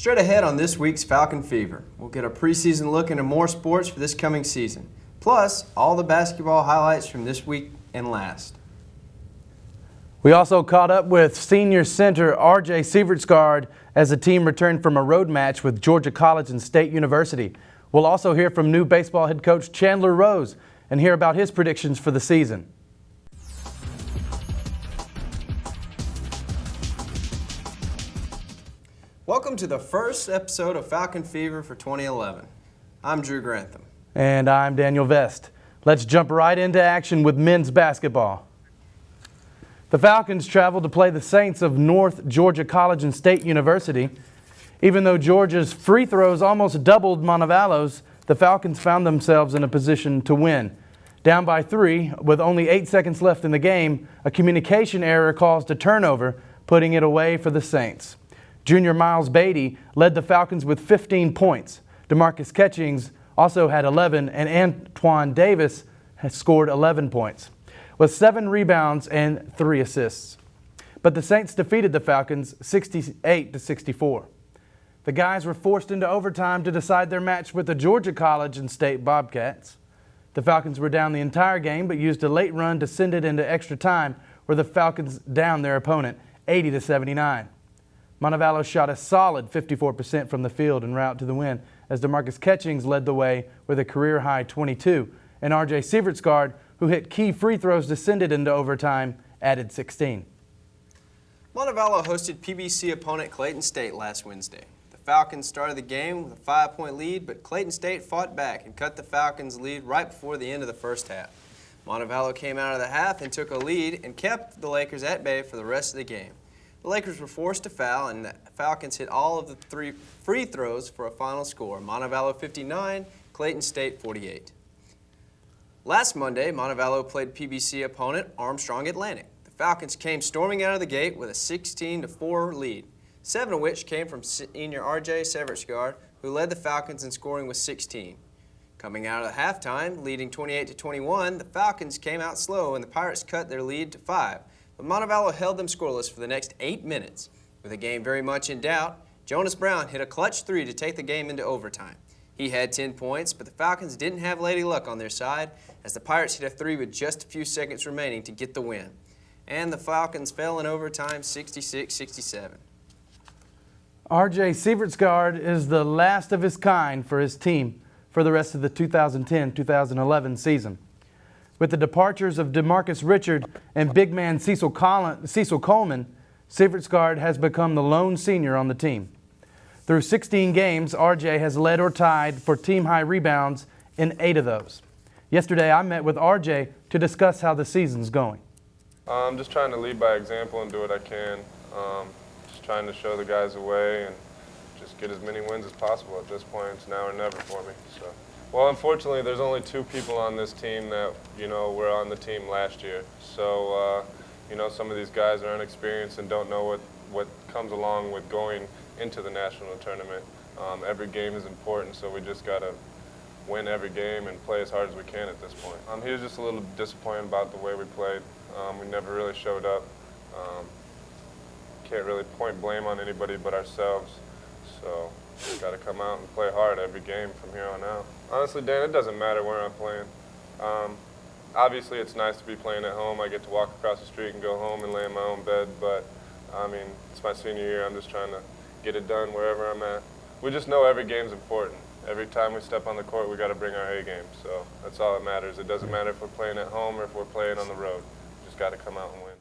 Straight ahead on this week's Falcon Fever, we'll get a preseason look into more sports for this coming season, plus all the basketball highlights from this week and last. We also caught up with senior center R.J. Sievertsgaard as the team returned from a road match with Georgia College and State University. We'll also hear from new baseball head coach Chandler Rose and hear about his predictions for the season. Welcome to the first episode of Falcon Fever for 2011. I'm Drew Grantham. And I'm Daniel Vest. Let's jump right into action with men's basketball. The Falcons traveled to play the Saints of North Georgia College and State University. Even though Georgia's free throws almost doubled Montevallo's, the Falcons found themselves in a position to win. Down by 3, with only 8 seconds left in the game, a communication error caused a turnover, putting it away for the Saints. Junior Miles Beatty led the Falcons with 15 points. DeMarcus Catchings also had 11, and Antoine Davis has scored 11 points, with 7 rebounds and 3 assists. But the Saints defeated the Falcons 68-64. The guys were forced into overtime to decide their match with the Georgia College and State Bobcats. The Falcons were down the entire game, but used a late run to send it into extra time, where the Falcons downed their opponent 80-79. Montevallo shot a solid 54% from the field en route to the win, as DeMarcus Catchings led the way with a career-high 22, and R.J. Sievertsgaard, who hit key free throws to send it into overtime, added 16. Montevallo hosted PBC opponent Clayton State last Wednesday. The Falcons started the game with a 5-point lead, but Clayton State fought back and cut the Falcons' lead right before the end of the first half. Montevallo came out of the half and took a lead and kept the Lakers at bay for the rest of the game. The Lakers were forced to foul, and the Falcons hit all of the 3 free throws for a final score: Montevallo 59, Clayton State 48. Last Monday, Montevallo played PBC opponent Armstrong Atlantic. The Falcons came storming out of the gate with a 16-4 lead, 7 of which came from senior R.J. Sievertsgaard, who led the Falcons in scoring with 16. Coming out of the halftime, leading 28-21, the Falcons came out slow and the Pirates cut their lead to 5. But Montevallo held them scoreless for the next 8 minutes. With the game very much in doubt, Jonas Brown hit a clutch 3 to take the game into overtime. He had 10 points, but the Falcons didn't have Lady Luck on their side, as the Pirates hit a 3 with just a few seconds remaining to get the win. And the Falcons fell in overtime 66-67. R.J. Sievertsgaard is the last of his kind for his team for the rest of the 2010-2011 season. With the departures of DeMarcus Richard and big man Cecil Coleman, Sievertsgaard has become the lone senior on the team. Through 16 games, RJ has led or tied for team-high rebounds in 8 of those. Yesterday, I met with RJ to discuss how the season's going. I'm just trying to lead by example and do what I can. Just trying to show the guys the way and just get as many wins as possible. At this point, it's now or never for me. So. Well, unfortunately, there's only 2 people on this team that, were on the team last year. So, some of these guys are inexperienced and don't know what comes along with going into the national tournament. Every game is important, so we just got to win every game and play as hard as we can at this point. He was just a little disappointed about the way we played. We never really showed up. Can't really point blame on anybody but ourselves. So just got to come out and play hard every game from here on out. Honestly, Dan, it doesn't matter where I'm playing. Obviously, it's nice to be playing at home. I get to walk across the street and go home and lay in my own bed, but, it's my senior year. I'm just trying to get it done wherever I'm at. We just know every game's important. Every time we step on the court, we got to bring our A game, so that's all that matters. It doesn't matter if we're playing at home or if we're playing on the road. Just got to come out and win.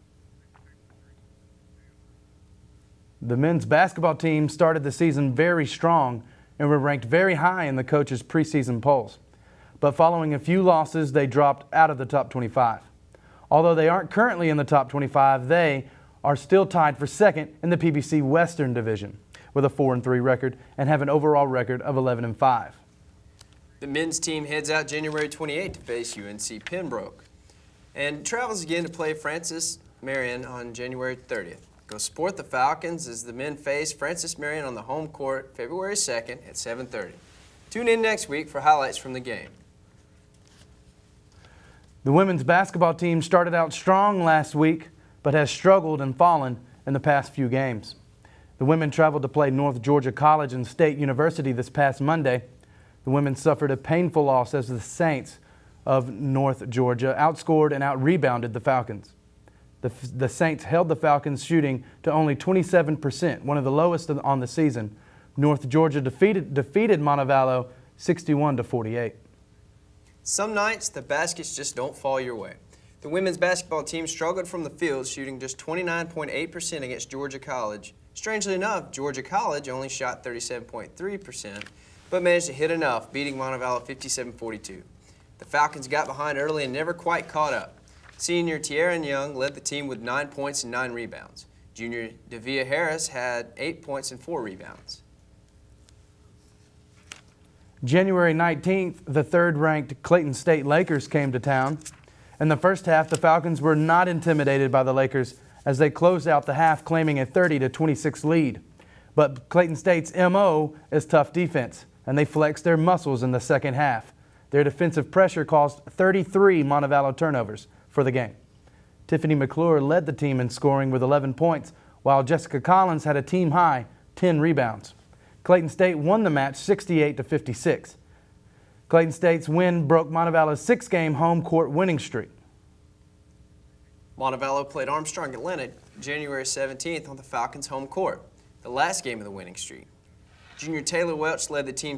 The men's basketball team started the season very strong and were ranked very high in the coaches' preseason polls. But following a few losses, they dropped out of the top 25. Although they aren't currently in the top 25, they are still tied for second in the PBC Western Division with a 4-3 record and have an overall record of 11-5. The men's team heads out January 28 to face UNC Pembroke and travels again to play Francis Marion on January 30th. Go support the Falcons as the men face Francis Marion on the home court February 2nd at 7:30. Tune in next week for highlights from the game. The women's basketball team started out strong last week, but has struggled and fallen in the past few games. The women traveled to play North Georgia College and State University this past Monday. The women suffered a painful loss as the Saints of North Georgia outscored and out-rebounded the Falcons. The Saints held the Falcons shooting to only 27%, one of the lowest on the season. North Georgia defeated Montevallo 61-48. Some nights, the baskets just don't fall your way. The women's basketball team struggled from the field, shooting just 29.8% against Georgia College. Strangely enough, Georgia College only shot 37.3%, but managed to hit enough, beating Montevallo 57-42. The Falcons got behind early and never quite caught up. Senior Tierra Young led the team with 9 points and 9 rebounds. Junior Davia Harris had 8 points and 4 rebounds. January 19th, the third-ranked Clayton State Lakers came to town. In the first half, the Falcons were not intimidated by the Lakers as they closed out the half claiming a 30-26 lead. But Clayton State's MO is tough defense, and they flexed their muscles in the second half. Their defensive pressure caused 33 Montevallo turnovers for the game. Tiffany McClure led the team in scoring with 11 points, while Jessica Collins had a team-high 10 rebounds. Clayton State won the match 68-56. Clayton State's win broke Montevallo's 6-game home court winning streak. Montevallo played Armstrong Atlanta January 17th on the Falcons' home court, the last game of the winning streak. Junior Taylor Welch led the team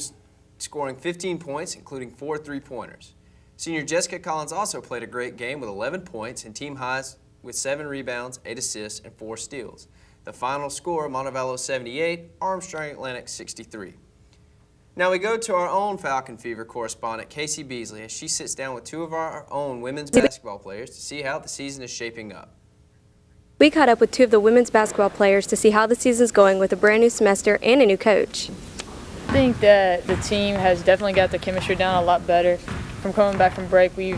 scoring 15 points, including 4 three-pointers. Senior Jessica Collins also played a great game with 11 points and team highs with 7 rebounds, 8 assists, and 4 steals. The final score, Montevallo 78, Armstrong Atlantic 63. Now we go to our own Falcon Fever correspondent, Casey Beasley, as she sits down with 2 of our own women's basketball players to see how the season is shaping up. We caught up with 2 of the women's basketball players to see how the season's going with a brand new semester and a new coach. I think that the team has definitely got the chemistry down a lot better. From coming back from break, we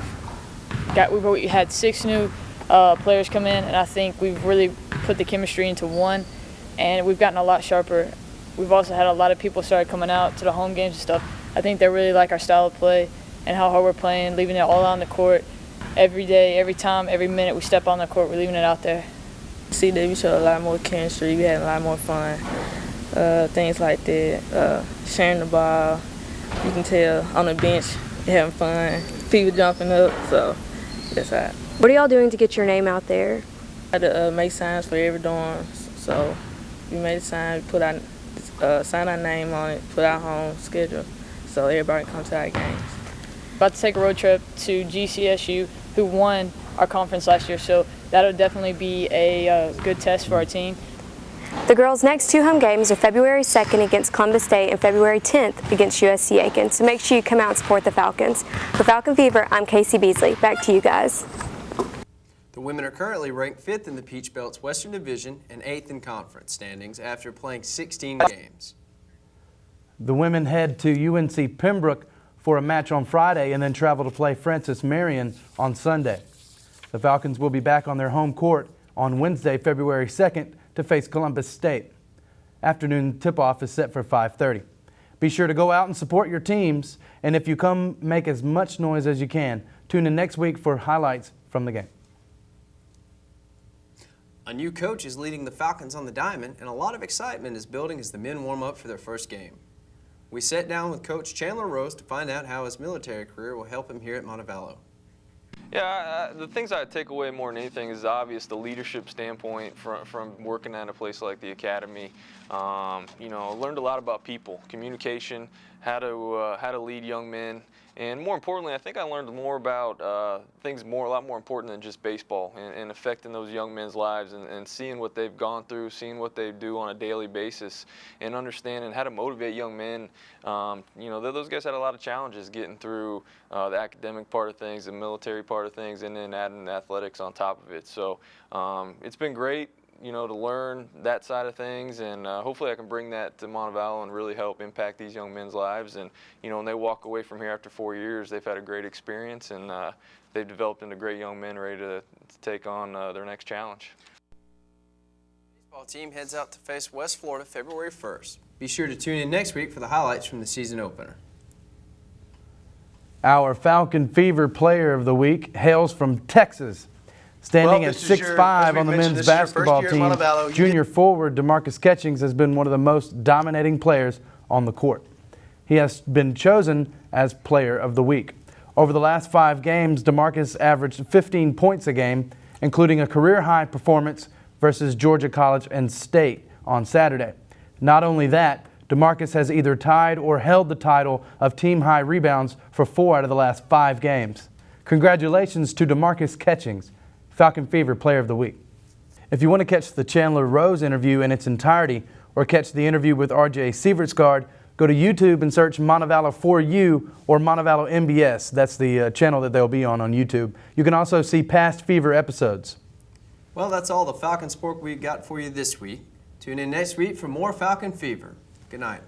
had 6 new players come in, and I think we've really put the chemistry into one, and we've gotten a lot sharper. We've also had a lot of people started coming out to the home games and stuff. I think they really like our style of play and how hard we're playing, leaving it all on the court every day, every time, every minute we step on the court, we're leaving it out there. See that we showed a lot more chemistry, we had a lot more fun, things like that, sharing the ball, you can tell on the bench, having fun, people jumping up, so that's that. What are y'all doing to get your name out there? I had to make signs for every dorm, so we made a sign, put our, sign our name on it, put our home schedule, so everybody can come to our games. About to take a road trip to GCSU, who won our conference last year, so that'll definitely be a good test for our team. The girls' next 2 home games are February 2nd against Columbus State and February 10th against USC Aiken, so make sure you come out and support the Falcons. For Falcon Fever, I'm Casey Beasley. Back to you guys. The women are currently ranked 5th in the Peach Belt's Western Division and 8th in conference standings after playing 16 games. The women head to UNC Pembroke for a match on Friday and then travel to play Francis Marion on Sunday. The Falcons will be back on their home court on Wednesday, February 2nd to face Columbus State. Afternoon tip-off is set for 5:30. Be sure to go out and support your teams, and if you come, make as much noise as you can. Tune in next week for highlights from the game. A new coach is leading the Falcons on the diamond, and a lot of excitement is building as the men warm up for their first game. We sat down with Coach Chandler Rose to find out how his military career will help him here at Montevallo. Yeah, the things I take away more than anything is obvious the leadership standpoint from working at a place like the academy. You know, learned a lot about people, communication, how to lead young men, and more importantly, I think I learned more about a lot more important than just baseball and affecting those young men's lives and seeing what they've gone through, seeing what they do on a daily basis, and understanding how to motivate young men. You know, those guys had a lot of challenges getting through the academic part of things, the military part of things, and then adding athletics on top of it. So it's been great, you know, to learn that side of things, and hopefully I can bring that to Montevallo and really help impact these young men's lives. And you know, when they walk away from here after 4 years, they've had a great experience, and they've developed into great young men ready to take on their next challenge. The baseball team heads out to face West Florida February 1st. Be sure to tune in next week for the highlights from the season opener. Our Falcon Fever Player of the Week hails from Texas. Standing Well, at this is your- 6'5" as we on the mentioned, men's this is your first basketball year at team, Montevallo. junior forward DeMarcus Catchings has been one of the most dominating players on the court. He has been chosen as Player of the Week. Over the last 5 games, DeMarcus averaged 15 points a game, including a career-high performance versus Georgia College and State on Saturday. Not only that, DeMarcus has either tied or held the title of team-high rebounds for 4 out of the last 5 games. Congratulations to DeMarcus Catchings, Falcon Fever Player of the Week. If you want to catch the Chandler Rose interview in its entirety or catch the interview with RJ Sievertsgaard, go to YouTube and search Montevallo 4U or Montevallo MBS. That's the channel that they'll be on YouTube. You can also see past Fever episodes. Well, that's all the Falcon sport we got for you this week. Tune in next week for more Falcon Fever. Good night.